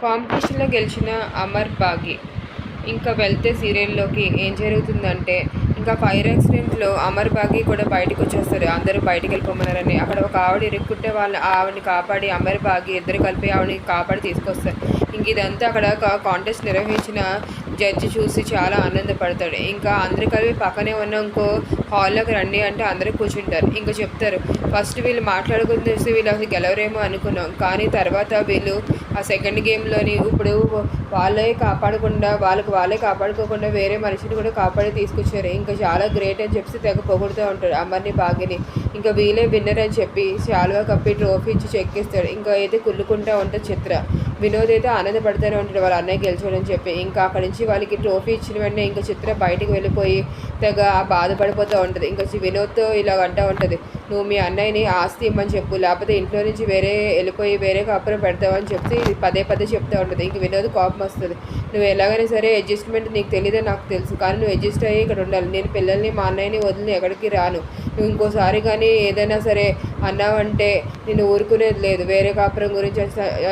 కాంపిటీషన్‌లో గెలిచిన అమర్ బాగి. ఇంకా వెళ్తే సీరియల్‌లోకి ఏం జరుగుతుందంటే, ఇంకా ఫైర్ యాక్సిడెంట్‌లో అమర్ బాగి కూడా బయటికొచ్చేస్తారు. అందరూ బయటికెళ్ళిపోమన్నారని. అక్కడ ఒక ఆవిడ ఇరుక్కుంటే ఆవిడని కాపాడి అమర్ బాగి ఇద్దరు కలిపి ఆవిడని కాపాడి తీసుకొస్తారు. ఇంక ఇదంతా అక్కడ కాంటెస్ట్ నిర్వహించిన జడ్జి చూసి చాలా ఆనందపడతాడు. ఇంకా అందరూ కలిపి పక్కనే ఉన్న ఇంకో హాల్లోకి రండి అంటే అందరూ కూర్చుంటారు. ఇంక చెప్తారు, ఫస్ట్ వీళ్ళు మాట్లాడుకుని చూసి వీళ్ళు అసలు గెలవరేమో అనుకున్నాం, కానీ తర్వాత వీళ్ళు ఆ సెకండ్ గేమ్‌లోని ఇప్పుడు వాళ్ళే కాపాడుకోకుండా వేరే మనిషిని కూడా కాపాడి తీసుకొచ్చారు. ఇంకా చాలా గ్రేట్ అని చెప్పి తెగ పొగుడుతూ ఉంటాడు అమర్‌ని, బాగిని. ఇంకా వీళ్ళే విన్నర్ అని చెప్పి శాలువా కప్పి ట్రోఫీ ఇచ్చి చెక్కిస్తాడు. ఇంకా అయితే కుళ్ళుకుంటూ ఉంటుంది చిత్ర. వినోద్ అయితే ఆనందపడుతూనే ఉంటాడు వాళ్ళ అన్నయ్య గెలిచాడని చెప్పి. ఇంకా అక్కడి నుంచి వాళ్ళకి ట్రోఫీ ఇచ్చిన వెంటనే ఇంకా చిత్ర బయటికి వెళ్ళిపోయి తెగ బాధపడిపోతూ ఉంటుంది. ఇంకా వినోద్తో ఇలా అంటూ ఉంటుంది, నువ్వు మీ అన్నయ్యని ఆస్తి ఇమ్మని చెప్పు, లేకపోతే ఇంట్లో నుంచి వెళ్ళిపోయి వేరే కాపురం పెడతావని చెప్పి పదే పదే చెప్తూ ఉంటుంది. ఇంక వినోద్ కోపం వస్తుంది. నువ్వు ఎలాగైనా సరే అడ్జస్ట్మెంట్ నీకు తెలియదని నాకు తెలుసు, కానీ నువ్వు అడ్జస్ట్ అయ్యి ఇక్కడ ఉండాలి. నేను పిల్లల్ని మా అన్నయ్యని వదిలి ఎక్కడికి రాను. నువ్వు ఇంకోసారి కానీ ఏదైనా సరే అన్నావంటే నేను ఊరుకునేది లేదు, వేరే కాపురం గురించి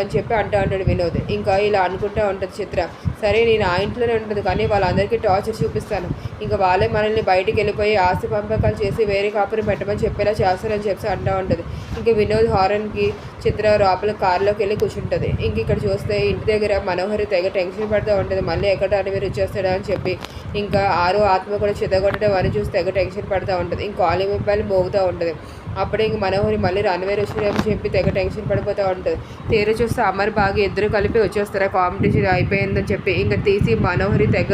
అని చెప్పి అంటూ ఉంటాడు వినోద్. ఇంకా ఇలా అనుకుంటూ ఉంటుంది చిత్ర. సరే నేను ఆ ఇంట్లోనే ఉంటుంది, కానీ వాళ్ళందరికీ టార్చర్ చూపిస్తాను. ఇంకా వాళ్ళే మనల్ని బయటికి వెళ్ళిపోయి ఆస్తి పంపకాలు చేసి వేరే కాపురం పెట్టమని చెప్పేలా చేస్తారని చెప్పి అంటూ ఉంటుంది. ఇంకా వినోద్ హారన్కి చిత్ర లోపల కారులోకి వెళ్ళి కూర్చుంటుంది. ఇంక ఇక్కడ చూస్తే ఇంటి దగ్గర మనోహరి తెగ టెన్షన్ పడుతూ ఉంటుంది, మళ్ళీ ఎక్కడ అనివీరు వచ్చేస్తాడా అని చెప్పి. ఇంకా ఆరో ఆత్మ కూడా చితగొట్టడం అని చూసి తెగ టెన్షన్ పడుతూ ఉంటుంది. ఇంక కాలింగ్ మొబైల్ మోగుతూ ఉంటుంది. అప్పుడే ఇంక మనోహరి మళ్ళీ రణవీర్ వచ్చాడని చెప్పి తెగ టెన్షన్ పడిపోతూ ఉంటుంది. తీరు చూస్తే అమర్ బాగా ఇద్దరు కలిపి వచ్చేస్తారు కాంపిటీషన్ అయిపోయిందని చెప్పి. ఇంకా తీసి మనోహరి తెగ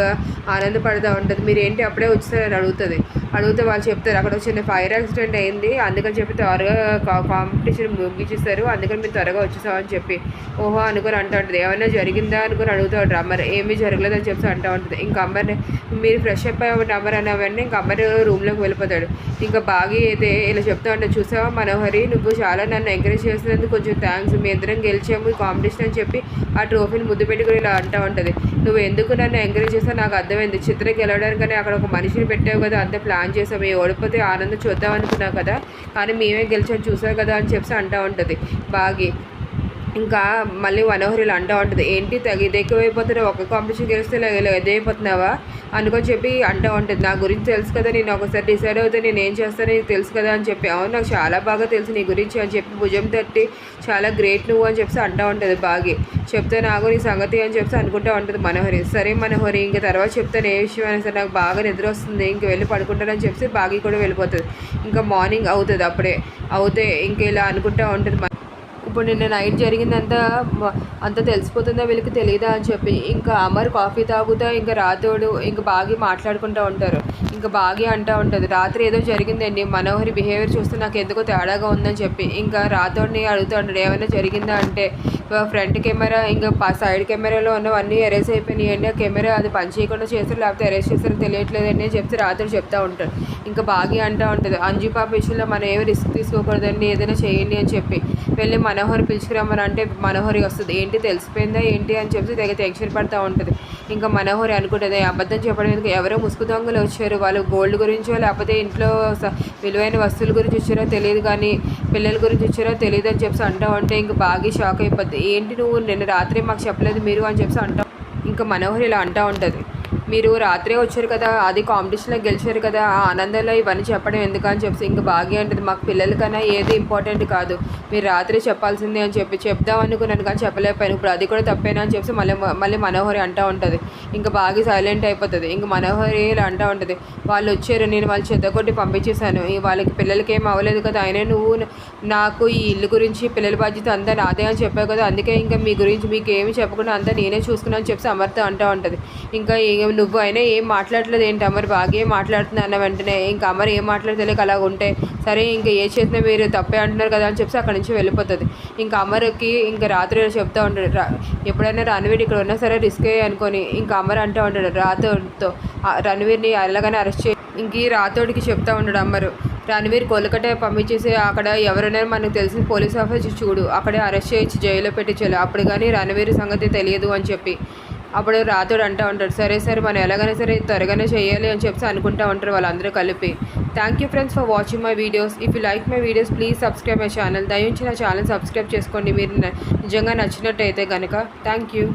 ఆనందపడుతూ ఉంటుంది. మీరు ఏంటి అప్పుడే వచ్చేసారని అడిగితే వాళ్ళు చెప్తారు, అక్కడ చిన్న ఫైర్ యాక్సిడెంట్ అయింది, అందుకని చెప్పి త్వరగా కాంపిటీషన్ ముగించేస్తారు, అందుకని మీరు త్వరగా వచ్చేసామని చెప్పి. ఓహో అనుకుని అంటూ ఉంటుంది. ఏమైనా జరిగిందా అనుకుని అడుగుతూ ఉంటారు. అమర్ ఏమీ జరగలేదని చెప్పి అంటూ ఉంటుంది. ఇంకా అమ్మని మీరు ఫ్రెష్ అప్ అయ్యి అమర్ అన్న వెంటనే ఇంకా అమర్ రూమ్లోకి వెళ్ళిపోతాడు. ఇంకా బాగా అయితే ఇలా చెప్తా ఉంటాడు, చూసావా మనోహరి, నువ్వు చాలా నన్ను ఎంకరేజ్ చేసినందుకు కొంచెం థ్యాంక్స్, మీ ఇద్దరం గెలిచాము ఈ కాంపిటీషన్ అని చెప్పి ఆ ట్రోఫీని ముద్దు పెట్టుకుని ఇలా అంటూ ఉంటుంది. నువ్వు ఎందుకు నన్ను ఎంకరేజ్ చేస్తావు నాకు అర్థమైంది, చిత్ర గెలవడానికని అక్కడ ఒక మనిషిని పెట్టావు కదా, అంతే ప్లాన్ చేసావు, ఓడిపోతే ఆనందం చూద్దాం అనుకున్నావు కదా, కానీ మేమే గెలిచాము చూసావు కదా అని చెప్పి అంటూ ఉంటుంది బాగి. ఇంకా మళ్ళీ మనోహరి ఇలా అంటూ ఉంటుంది, ఏంటి ఇది ఎక్కువైపోతున్నావు, ఒక కాంపిటీషన్ గెలిస్తే ఎదైపోతున్నావా అనుకొని చెప్పి అంటూ ఉంటుంది. నా గురించి తెలుసు కదా, నేను ఒకసారి డిసైడ్ అవుతే నేను ఏం చేస్తానో నీకు తెలుసు కదా అని చెప్పి. అవును నాకు చాలా బాగా తెలుసు నీ గురించి అని చెప్పి భుజం తట్టి చాలా గ్రేట్ నువ్వు అని చెప్పి అంటూ ఉంటుంది బాగి. చెప్తే నాకు నీ సంగతి అని చెప్పి అనుకుంటూ ఉంటుంది మనోహరి. సరే మనోహరి ఇంక తర్వాత చెప్తాను ఏ విషయం అయినా సరే, నాకు బాగా నిద్ర వస్తుంది, ఇంక వెళ్ళి పడుకుంటానని చెప్పి బాగి కూడా వెళ్ళిపోతుంది. ఇంకా మార్నింగ్ అవుతుంది. అప్పుడే అవుతే ఇంక ఇలా అనుకుంటూ ఉంటుంది, ఇప్పుడు నిన్న నైట్ జరిగిందంతా అంతా తెలిసిపోతుందా వీళ్ళకి తెలియదా అని చెప్పి. ఇంకా అమర్ కాఫీ తాగుతా ఇంకా రాతోడు ఇంకా బాగా మాట్లాడుకుంటూ ఉంటారు. ఇంకా బాగా అంటూ ఉంటుంది, రాత్రి ఏదో జరిగిందండి, మనోహరి బిహేవియర్ చూస్తే నాకు ఎందుకో తేడాగా ఉందని చెప్పి. ఇంకా రాతోడిని అడుగుతూ ఉంటాడు, ఏమైనా జరిగిందా అంటే ఫ్రంట్ కెమెరా ఇంకా సైడ్ కెమెరాలో ఉన్నవన్నీ ఎరేజ్ అయిపోయినాయండి, ఆ కెమెరా అది పని చేయకుండా చేస్తారు లేకపోతే ఎరేజ్ చేస్తారో తెలియట్లేదండి అని చెప్పి రాత్రి చెప్తూ ఉంటాడు. ఇంకా బాగా అంటూ ఉంటుంది, అంజు పాప విషయంలో మనం ఏమి రిస్క్ తీసుకోకూడదండి, ఏదైనా చేయండి అని చెప్పి. వెళ్ళి మనోహరి పిలుచుకురమ్మని అంటే మనోహరి వస్తుంది. ఏంటి తెలిసిపోయిందా ఏంటి అని చెప్పి తెగ టెన్షన్ పడుతూ ఉంటుంది. ఇంకా మనోహరి అనుకుంటుంది, అబద్ధం చెప్పడం ఎందుకు, ఎవరో ముసుగు దొంగలు వచ్చారు, వాళ్ళు గోల్డ్ గురించో లేకపోతే ఇంట్లో విలువైన వస్తువుల గురించి వచ్చారో తెలియదు, కానీ పిల్లల గురించి వచ్చారో తెలియదు అని చెప్పి అంటూ ఉంటే ఇంకా బాగా షాక్ అయిపోద్ది. ఏంటి నువ్వు నిన్న రాత్రి మాకు చెప్పలేదు మీరు అని చెప్పి అంటావు. ఇంకా మనోహరి ఇలా అంటూ ఉంటుంది, మీరు రాత్రే వచ్చారు కదా, అది కాంపిటీషన్లో గెలిచారు కదా, ఆ ఆనందంలో ఇవన్నీ చెప్పడం ఎందుకు అని చెప్పి. ఇంకా బాగా ఉంటుంది, మాకు పిల్లలకన్నా ఏది ఇంపార్టెంట్ కాదు, మీరు రాత్రి చెప్పాల్సిందే అని చెప్పి. చెప్దాం అనుకున్నాను కానీ చెప్పలేకపోయాను, ఇప్పుడు అది కూడా తప్పేనా అని చెప్పి మళ్ళీ మనోహరి అంటూ ఉంటుంది. ఇంకా బాగా సైలెంట్ అయిపోతుంది. ఇంకా మనోహరి ఇలా అంటూ ఉంటుంది, వాళ్ళు వచ్చారు, నేను వాళ్ళు చెత్తకొట్టి పంపించేశాను, వాళ్ళకి పిల్లలకి ఏం అవ్వలేదు కదా, అయినా నువ్వు నాకు ఈ ఇల్లు గురించి పిల్లల బాధ్యత అంతా నాదే అని చెప్పావు కదా, అందుకే ఇంకా మీ గురించి మీకు ఏమి చెప్పకుండా అంతా నేనే చూసుకున్నాను చెప్పి అమర్తో అంటూ ఉంటుంది. ఇంకా నువ్వు అయినా ఏం మాట్లాడలేదు ఏంటి అమర్, బాగా ఏం మాట్లాడుతున్నా అన్న వెంటనే ఇంకా అమర్ ఏం మాట్లాడతలేక అలా ఉంటే, సరే ఇంకా ఏ చేసినా మీరు తప్పే అంటున్నారు కదా అని చెప్పి అక్కడి నుంచి వెళ్ళిపోతుంది. ఇంకా అమర్కి ఇంకా రాత్రి చెప్తూ ఉంటాడు, ఎప్పుడైనా రణవీర్ ఇక్కడ ఉన్నా సరే రిస్కే అనుకొని. ఇంకా అమర్ అంటూ ఉంటాడు రాతోడితో, రణవీర్ని ఎలాగైనా అరెస్ట్ చేయి. ఇంక రాతోడికి చెప్తా ఉంటాడు అమరు, రణవీర్ కోల్కతా పంపించేసి అక్కడ ఎవరైనా మనకు తెలిసిన పోలీస్ ఆఫీసర్ చూడు, అక్కడే అరెస్ట్ చేయించి జైల్లో పెట్టించాలి, అప్పుడు కానీ రణవీర్ సంగతి తెలియదు అని చెప్పి. అప్పుడు రాతోడు అంటూ ఉంటాడు, సరే సరే మనం ఎలాగైనా సరే త్వరగానే చేయాలి అని చెప్పి అనుకుంటూ ఉంటారు వాళ్ళందరూ కలిపి. Thank you friends for watching my videos. If you like my videos please subscribe my channel. దయించి నా ఛానల్ సబ్స్క్రైబ్ చేసుకోండి మీరు నిజంగా నచ్చినట్టయితే కనుక. Thank you.